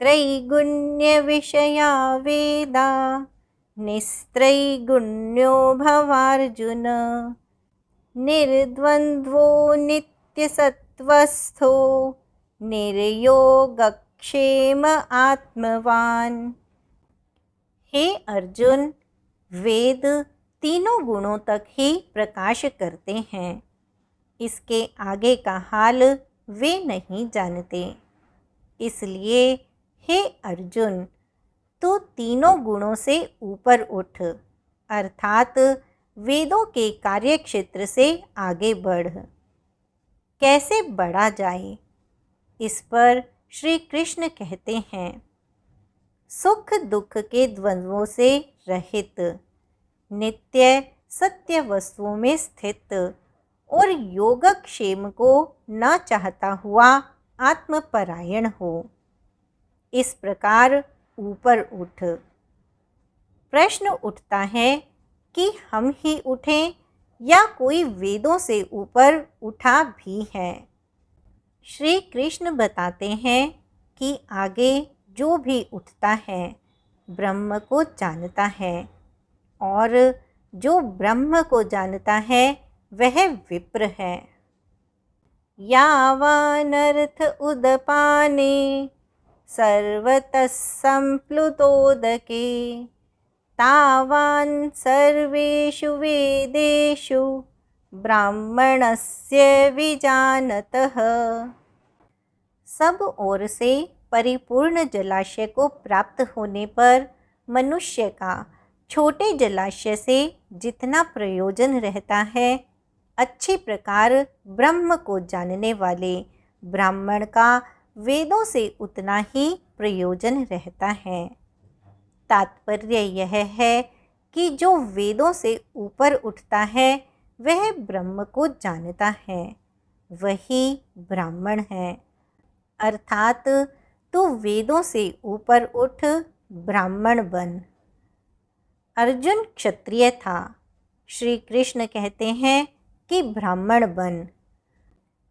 त्रैगुण्यविषया वेदा निस्त्रैगुण्यो भवार्जुन। निर्द्वन्द्वो नित्यसत्त्वस्थो निर्योगक्षेम आत्मवान। हे अर्जुन, वेद तीनों गुणों तक ही प्रकाश करते हैं, इसके आगे का हाल वे नहीं जानते। इसलिए हे अर्जुन, तू तीनों गुणों से ऊपर उठ, अर्थात वेदों के कार्यक्षेत्र से आगे बढ़। कैसे बढ़ा जाए, इस पर श्री कृष्ण कहते हैं, सुख दुख के द्वंद्वों से रहित, नित्य सत्य वस्तुओं में स्थित और योगक्षेम को न चाहता हुआ आत्मपरायण हो। इस प्रकार ऊपर उठ। प्रश्न उठता है कि हम ही उठें या कोई वेदों से ऊपर उठा भी है। श्री कृष्ण बताते हैं कि आगे जो भी उठता है ब्रह्म को जानता है, और जो ब्रह्म को जानता है वह विप्र है। यावानर्थ उदपाने सर्वतः संप्लुतोदके तावान् सर्वेषु वेदेषु ब्राह्मणस्य विजानतः। सब ओर से परिपूर्ण जलाशय को प्राप्त होने पर मनुष्य का छोटे जलाशय से जितना प्रयोजन रहता है, अच्छी प्रकार ब्रह्म को जानने वाले ब्राह्मण का वेदों से उतना ही प्रयोजन रहता है। तात्पर्य यह है कि जो वेदों से ऊपर उठता है वह ब्रह्म को जानता है, वही ब्राह्मण है। अर्थात तू वेदों से ऊपर उठ, ब्राह्मण बन। अर्जुन क्षत्रिय था, श्री कृष्ण कहते हैं कि ब्राह्मण बन।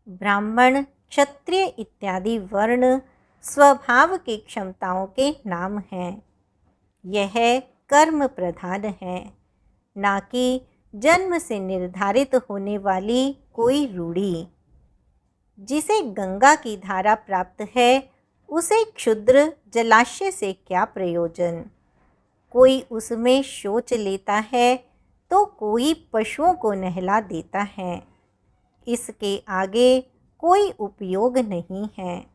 ब्राह्मण, क्षत्रिय इत्यादि वर्ण स्वभाव की क्षमताओं के नाम हैं। यह कर्म प्रधान है, ना कि जन्म से निर्धारित होने वाली कोई रूढ़ी। जिसे गंगा की धारा प्राप्त है उसे क्षुद्र जलाशय से क्या प्रयोजन। कोई उसमें शौच लेता है तो कोई पशुओं को नहला देता है, इसके आगे कोई उपयोग नहीं है।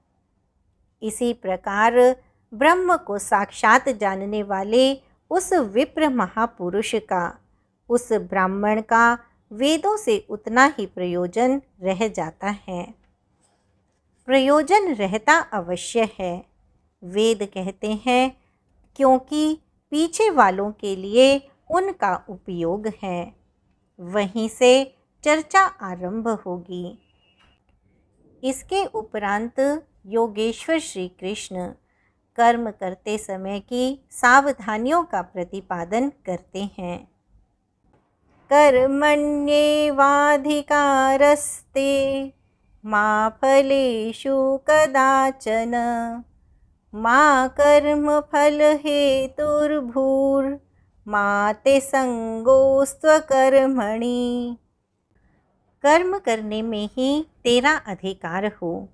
इसी प्रकार ब्रह्म को साक्षात जानने वाले उस विप्र महापुरुष का, उस ब्राह्मण का वेदों से उतना ही प्रयोजन रह जाता है। प्रयोजन रहता अवश्य है, वेद कहते हैं, क्योंकि पीछे वालों के लिए उनका उपयोग है। वहीं से चर्चा आरंभ होगी। इसके उपरांत योगेश्वर श्री कृष्ण कर्म करते समय की सावधानियों का प्रतिपादन करते हैं। कर्मण्येवाधिकारस्ते मा फलेषु कदाचन मा कर्मफलहेतुर्भूर्मा ते संगोस्त्वकर्मणि। कर्म करने में ही तेरा अधिकार हो,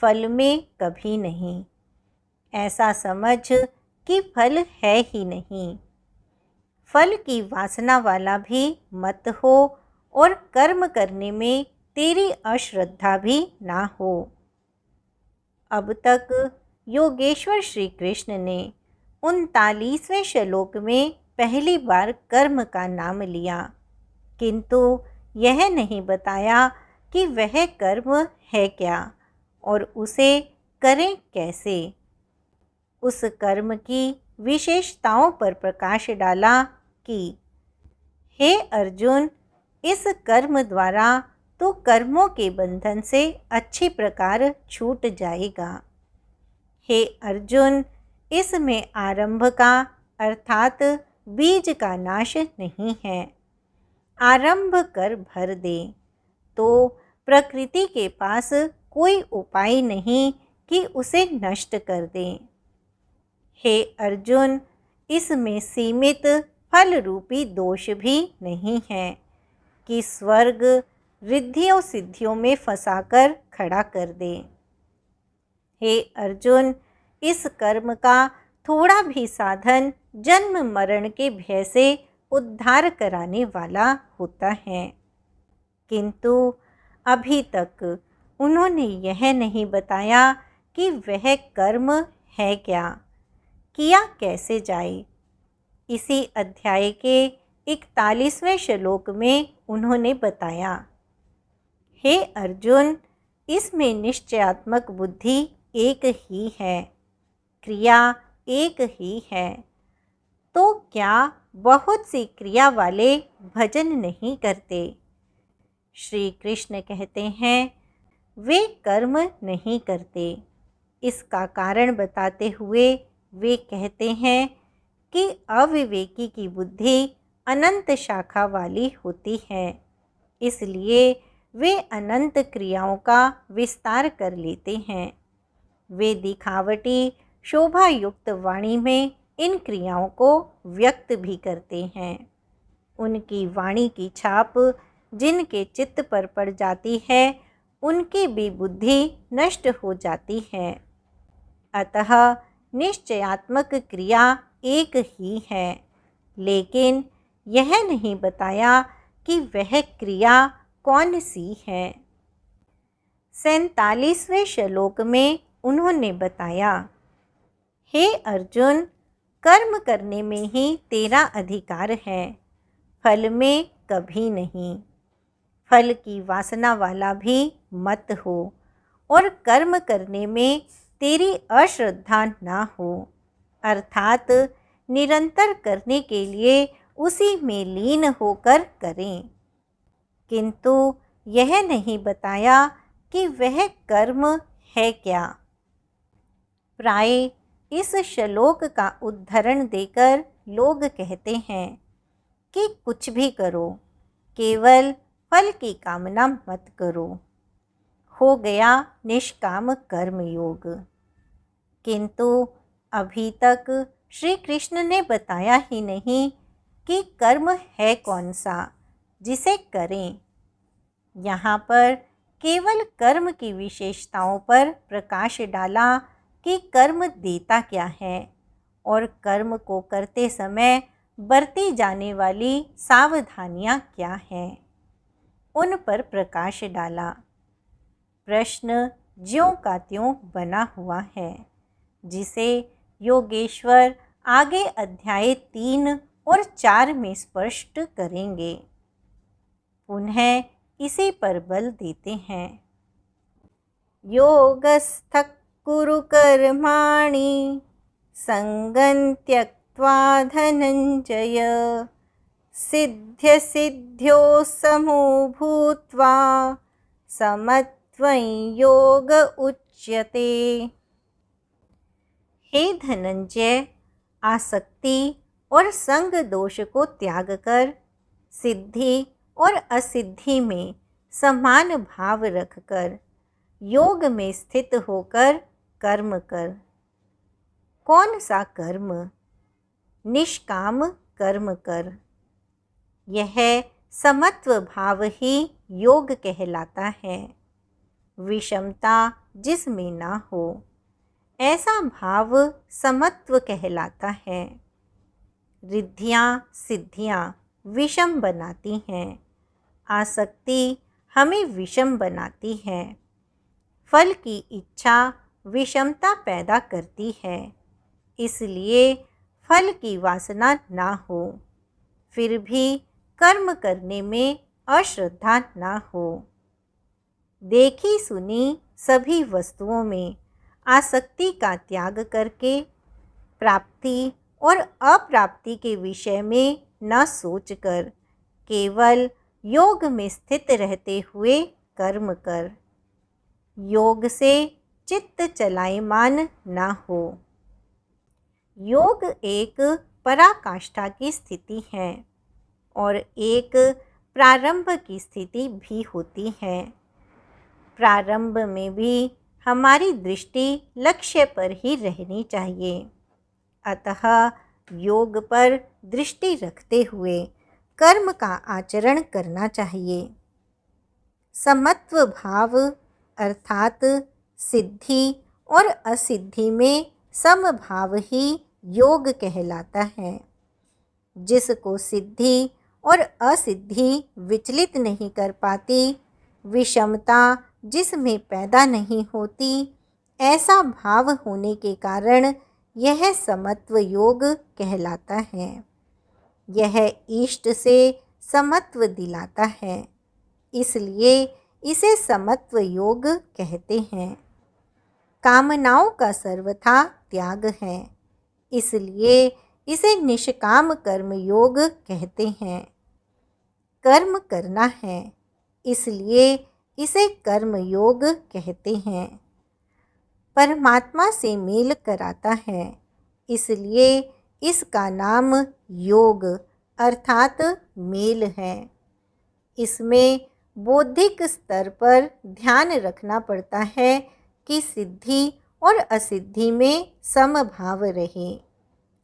फल में कभी नहीं। ऐसा समझ कि फल है ही नहीं। फल की वासना वाला भी मत हो और कर्म करने में तेरी अश्रद्धा भी ना हो। अब तक योगेश्वर श्री कृष्ण ने 39वें श्लोक में पहली बार कर्म का नाम लिया, किंतु यह नहीं बताया कि वह कर्म है क्या और उसे करें कैसे। उस कर्म की विशेषताओं पर प्रकाश डाला कि हे अर्जुन, इस कर्म द्वारा तो कर्मों के बंधन से अच्छी प्रकार छूट जाएगा। हे अर्जुन, इसमें आरंभ का अर्थात बीज का नाश नहीं है। आरंभ कर भर दे, तो प्रकृति के पास कोई उपाय नहीं कि उसे नष्ट कर दे। हे अर्जुन, इसमें सीमित फल रूपी दोष भी नहीं है कि स्वर्ग रिद्धियों सिद्धियों में फंसाकर खड़ा कर दे। हे अर्जुन, इस कर्म का थोड़ा भी साधन जन्म मरण के भय से उद्धार कराने वाला होता है, किंतु अभी तक उन्होंने यह नहीं बताया कि वह कर्म है क्या, किया कैसे जाए। इसी अध्याय के 41वें श्लोक में उन्होंने बताया, हे अर्जुन, इसमें निश्चयात्मक बुद्धि एक ही है, क्रिया एक ही है, तो क्या बहुत सी क्रिया वाले भजन नहीं करते। श्री कृष्ण कहते हैं, वे कर्म नहीं करते। इसका कारण बताते हुए वे कहते हैं कि अविवेकी की बुद्धि अनंत शाखा वाली होती है, इसलिए वे अनंत क्रियाओं का विस्तार कर लेते हैं। वे दिखावटी शोभा युक्त वाणी में इन क्रियाओं को व्यक्त भी करते हैं। उनकी वाणी की छाप जिनके चित्त पर पड़ जाती है, उनकी भी बुद्धि नष्ट हो जाती है। अतः निश्चयात्मक क्रिया एक ही है, लेकिन यह नहीं बताया कि वह क्रिया कौन सी है। 47वें श्लोक में उन्होंने बताया, हे अर्जुन, कर्म करने में ही तेरा अधिकार है, फल में कभी नहीं। फल की वासना वाला भी मत हो और कर्म करने में तेरी अश्रद्धा ना हो, अर्थात निरंतर करने के लिए उसी में लीन होकर करें। किंतु यह नहीं बताया कि वह कर्म है क्या। प्राय इस श्लोक का उद्धरण देकर लोग कहते हैं कि कुछ भी करो, केवल फल की कामना मत करो, हो गया निष्काम कर्म योग। किंतु अभी तक श्री कृष्ण ने बताया ही नहीं कि कर्म है कौन सा जिसे करें। यहाँ पर केवल कर्म की विशेषताओं पर प्रकाश डाला कि कर्म देता क्या है और कर्म को करते समय बरती जाने वाली सावधानियाँ क्या हैं, उन पर प्रकाश डाला। प्रश्न ज्यों का त्यों बना हुआ है, जिसे योगेश्वर आगे अध्याय 3 और 4 में स्पष्ट करेंगे। पुनः इसी पर बल देते हैं, योगस्थः कुरु कर्माणि संगं त्यक्त्वा धनंजय, सिद्ध्य सिद्ध्यो समो भूत्वा समत्वं योग उच्यते। हे धनंजय, आसक्ति और संग दोष को त्याग कर सिद्धि और असिद्धि में समान भाव रखकर योग में स्थित होकर कर्म कर। कौन सा कर्म? निष्काम कर्म कर। यह समत्व भाव ही योग कहलाता है, विषमता जिसमें ना हो, ऐसा भाव समत्व कहलाता है। रिद्धियाँ सिद्धियाँ विषम बनाती हैं, आसक्ति हमें विषम बनाती है, फल की इच्छा विषमता पैदा करती है, इसलिए फल की वासना ना हो, फिर भी कर्म करने में अश्रद्धा ना हो। देखी सुनी सभी वस्तुओं में आसक्ति का त्याग करके प्राप्ति और अप्राप्ति के विषय में न सोचकर केवल योग में स्थित रहते हुए कर्म कर। योग से चित्त चलायमान ना हो। योग एक पराकाष्ठा की स्थिति है और एक प्रारंभ की स्थिति भी होती है। प्रारंभ में भी हमारी दृष्टि लक्ष्य पर ही रहनी चाहिए। अतः योग पर दृष्टि रखते हुए कर्म का आचरण करना चाहिए। समत्व भाव अर्थात सिद्धि और असिद्धि में समभाव ही योग कहलाता है। जिसको सिद्धि और असिद्धि विचलित नहीं कर पाती, विषमता जिसमें पैदा नहीं होती, ऐसा भाव होने के कारण यह समत्व योग कहलाता है। यह इष्ट से समत्व दिलाता है, इसलिए इसे समत्व योग कहते हैं। कामनाओं का सर्वथा त्याग है, इसलिए इसे निष्काम कर्म योग कहते हैं। कर्म करना है, इसलिए इसे कर्म योग कहते हैं। परमात्मा से मेल कराता है, इसलिए इसका नाम योग अर्थात मेल है। इसमें बौद्धिक स्तर पर ध्यान रखना पड़ता है कि सिद्धि और असिद्धि में समभाव रहे,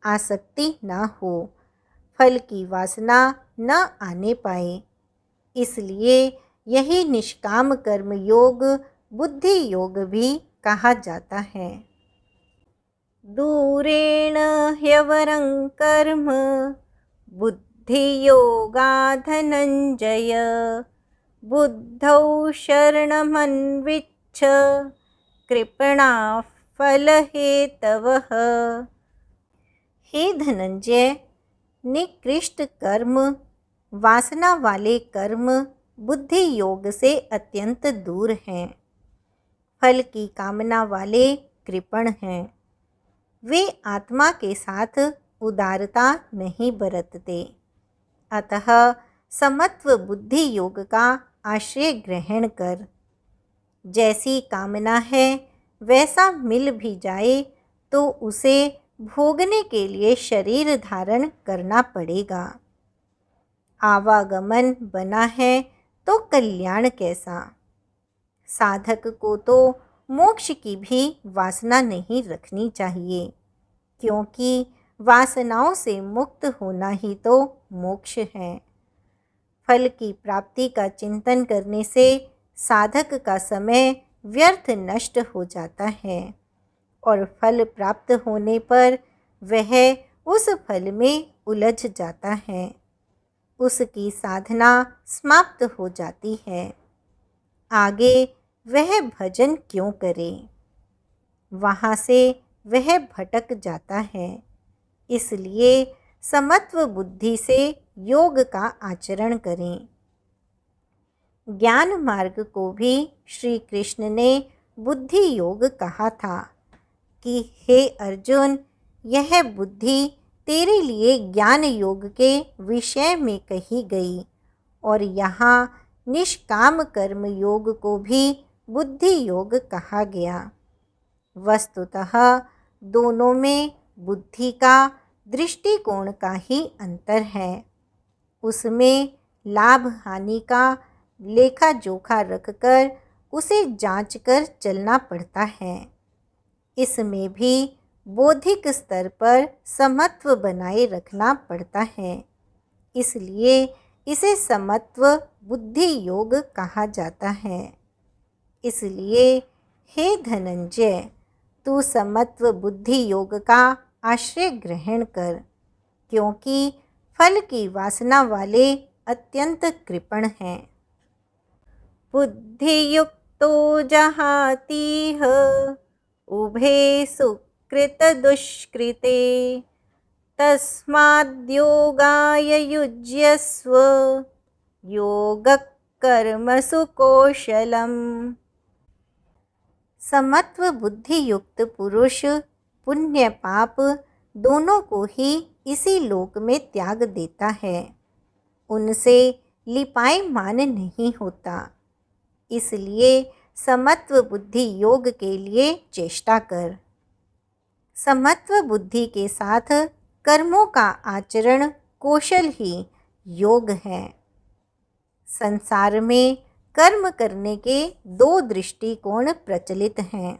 आसक्ति न हो, फल की वासना न आने पाए। इसलिए यही निष्काम कर्म योग बुद्धि योग भी कहा जाता है। दूरेण ह्यवरं कर्म बुद्धि योगा धनंजय बुद्धौ शरणमन्विच्छ कृपणा फल हेतवः। हे धनंजय, निकृष्ट कर्म, वासना वाले कर्म बुद्धि योग से अत्यंत दूर हैं। फल की कामना वाले कृपण हैं। वे आत्मा के साथ उदारता नहीं बरतते। अतः समत्व बुद्धि योग का आश्रय ग्रहण कर। जैसी कामना है वैसा मिल भी जाए तो उसे भोगने के लिए शरीर धारण करना पड़ेगा। आवागमन बना है तो कल्याण कैसा। साधक को तो मोक्ष की भी वासना नहीं रखनी चाहिए, क्योंकि वासनाओं से मुक्त होना ही तो मोक्ष है। फल की प्राप्ति का चिंतन करने से साधक का समय व्यर्थ नष्ट हो जाता है और फल प्राप्त होने पर वह उस फल में उलझ जाता है। उसकी साधना समाप्त हो जाती है। आगे वह भजन क्यों करे? वहाँ से वह भटक जाता है। इसलिए समत्व बुद्धि से योग का आचरण करें। ज्ञान मार्ग को भी श्री कृष्ण ने बुद्धि योग कहा था कि हे अर्जुन, यह बुद्धि तेरे लिए ज्ञान योग के विषय में कही गई और यहाँ निष्काम कर्म योग को भी बुद्धि योग कहा गया। वस्तुतः दोनों में बुद्धि का दृष्टिकोण का ही अंतर है। उसमें लाभ हानि का लेखा जोखा रखकर उसे जांचकर चलना पड़ता है। इसमें भी बौद्धिक स्तर पर समत्व बनाए रखना पड़ता है। इसलिए इसे समत्व बुद्धि योग कहा जाता है। इसलिए हे धनंजय, तू समत्व बुद्धि योग का आश्रय ग्रहण कर, क्योंकि फल की वासना वाले अत्यंत कृपण हैं। बुद्धि युक्तो जहातीह उभे सुकृत दुष्कृते तस्माद्योगाय युज्यस्व योगः कर्मसु कौशलम्। समत्व बुद्धि युक्त पुरुष पुण्य पाप दोनों को ही इसी लोक में त्याग देता है। उनसे लिपायमान नहीं होता। इसलिए समत्व बुद्धि योग के लिए चेष्टा कर। समत्व बुद्धि के साथ कर्मों का आचरण कौशल ही योग है। संसार में कर्म करने के दो दृष्टिकोण प्रचलित हैं।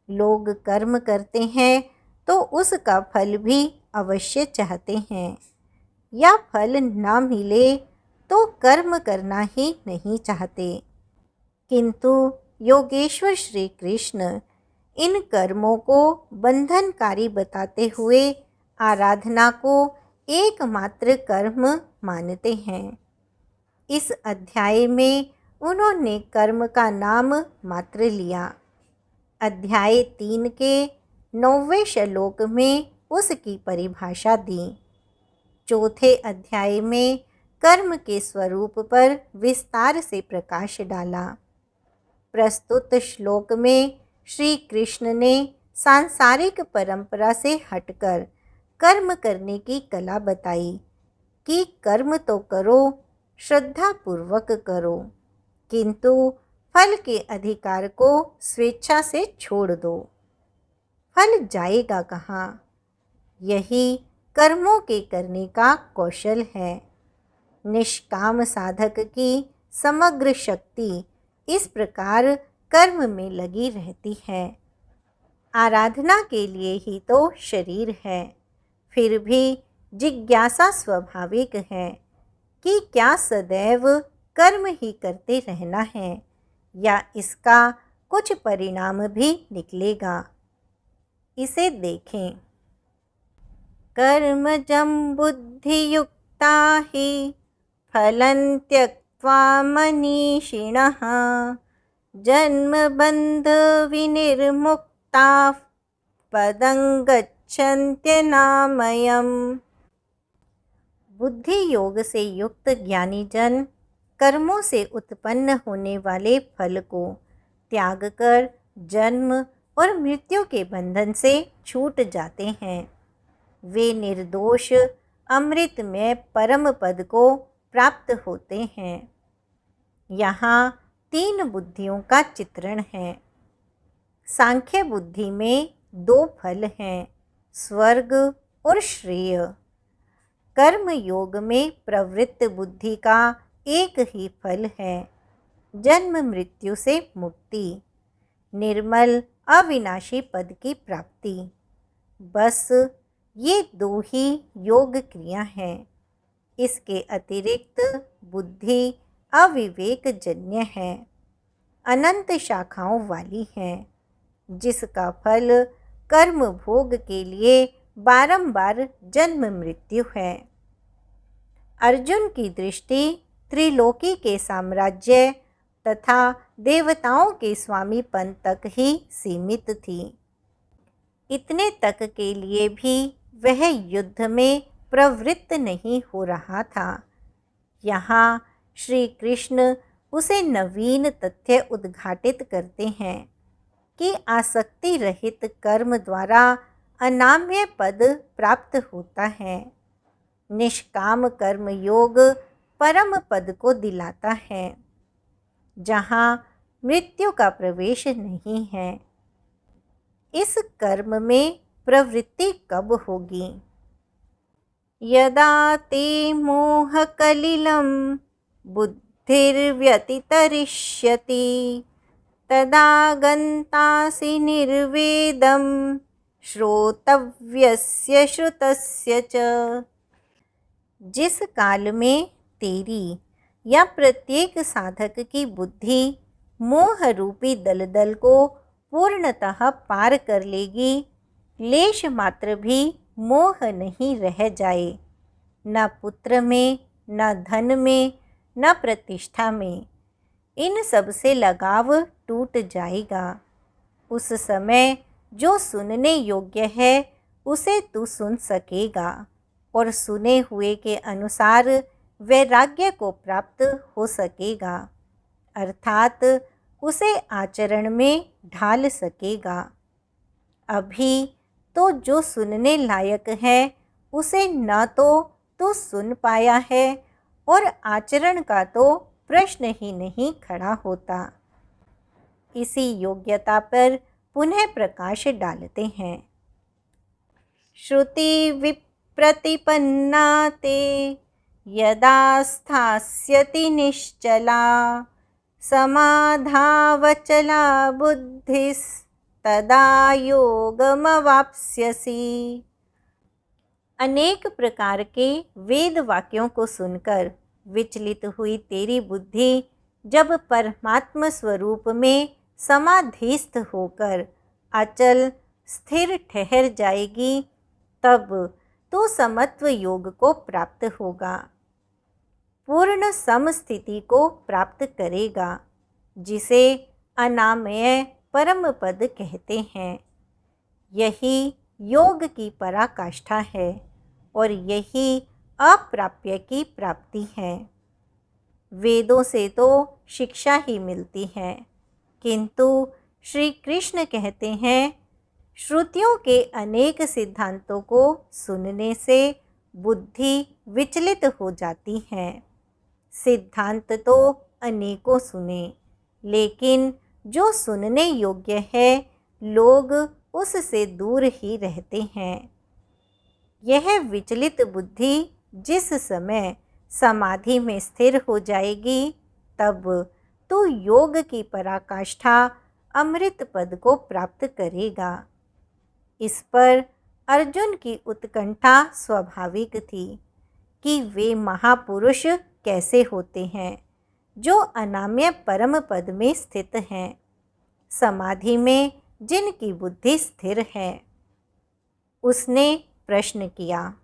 लोग कर्म करते हैं तो उसका फल भी अवश्य चाहते हैं, या फल ना मिले तो कर्म करना ही नहीं चाहते। किंतु योगेश्वर श्री कृष्ण इन कर्मों को बंधनकारी बताते हुए आराधना को एकमात्र कर्म मानते हैं। इस अध्याय में उन्होंने कर्म का नाम मात्र लिया। अध्याय 3 के 9वें श्लोक में उसकी परिभाषा दी। चौथे अध्याय में कर्म के स्वरूप पर विस्तार से प्रकाश डाला। प्रस्तुत श्लोक में श्री कृष्ण ने सांसारिक परंपरा से हटकर कर्म करने की कला बताई कि कर्म तो करो, श्रद्धापूर्वक करो, किंतु फल के अधिकार को स्वेच्छा से छोड़ दो। फल जाएगा कहाँ? यही कर्मों के करने का कौशल है। निष्काम साधक की समग्र शक्ति इस प्रकार कर्म में लगी रहती है। आराधना के लिए ही तो शरीर है, फिर भी जिज्ञासा स्वाभाविक है कि क्या सदैव कर्म ही करते रहना है या इसका कुछ परिणाम भी निकलेगा। इसे देखें। कर्मजं बुद्धियुक्ता हि फलं त्यक्त्वा मनीषिणः जन्मबन्ध विनिर्मुक्ताः पदं गच्छन्त्यनामयम्। बुद्धि योग से युक्त ज्ञानी जन कर्मों से उत्पन्न होने वाले फल को त्याग कर जन्म और मृत्यु के बंधन से छूट जाते हैं। वे निर्दोष अमृत में परम पद को प्राप्त होते हैं। यहाँ 3 बुद्धियों का चित्रण है। सांख्य बुद्धि में 2 फल हैं, स्वर्ग और श्रेय। कर्म योग में प्रवृत्त बुद्धि का एक ही फल है, जन्म मृत्यु से मुक्ति, निर्मल अविनाशी पद की प्राप्ति। बस ये 2 ही योग क्रिया हैं। इसके अतिरिक्त बुद्धि अविवेक जन्य है, अनंत शाखाओं वाली है, जिसका फल कर्म भोग के लिए बारंबार जन्म मृत्यु है। अर्जुन की दृष्टि त्रिलोकी के साम्राज्य तथा देवताओं के स्वामीपन तक ही सीमित थी। इतने तक के लिए भी वह युद्ध में प्रवृत्त नहीं हो रहा था। यहाँ श्री कृष्ण उसे नवीन तथ्य उद्घाटित करते हैं कि आसक्ति रहित कर्म द्वारा अनाम्य पद प्राप्त होता है। निष्काम कर्म योग परम पद को दिलाता है, जहाँ मृत्यु का प्रवेश नहीं है। इस कर्म में प्रवृत्ति कब होगी? यदा ते मोहकलिलं बुद्धिर्व्यतितरिष्यति तदा गन्तासि निर्वेदं श्रोतव्यस्य श्रुतस्य च। जिस काल में तेरी या प्रत्येक साधक की बुद्धि मोह रूपी दलदल को पूर्णतः पार कर लेगी, लेश मात्र भी मोह नहीं रह जाए, न पुत्र में, न धन में, न प्रतिष्ठा में। इन सब से लगाव टूट जाएगा। उस समय जो सुनने योग्य है उसे तू सुन सकेगा और सुने हुए के अनुसार वैराग्य को प्राप्त हो सकेगा, अर्थात उसे आचरण में ढाल सकेगा। अभी तो जो सुनने लायक है उसे न तो तू सुन पाया है और आचरण का तो प्रश्न ही नहीं खड़ा होता। इसी योग्यता पर पुनः प्रकाश डालते हैं। श्रुति विप्रतिपन्ना ते यदा स्थास्यति निश्चला समाधावचला बुद्धिस्तदा तदा योगमवाप्स्यसि। अनेक प्रकार के वेद वाक्यों को सुनकर विचलित हुई तेरी बुद्धि जब परमात्म स्वरूप में समाधिस्थ होकर अचल स्थिर ठहर जाएगी, तब तू समत्व योग को प्राप्त होगा, पूर्ण समस्थिति को प्राप्त करेगा, जिसे अनामय परम पद कहते हैं। यही योग की पराकाष्ठा है और यही अप्राप्य की प्राप्ति है। वेदों से तो शिक्षा ही मिलती है, किंतु श्री कृष्ण कहते हैं श्रुतियों के अनेक सिद्धांतों को सुनने से बुद्धि विचलित हो जाती है। सिद्धांत तो अनेकों सुने, लेकिन जो सुनने योग्य है लोग उससे दूर ही रहते हैं। यह विचलित बुद्धि जिस समय समाधि में स्थिर हो जाएगी, तब तू योग की पराकाष्ठा अमृत पद को प्राप्त करेगा। इस पर अर्जुन की उत्कंठा स्वाभाविक थी कि वे महापुरुष कैसे होते हैं जो अनाम्य परम पद में स्थित हैं, समाधि में जिनकी बुद्धि स्थिर है। उसने प्रश्न किया,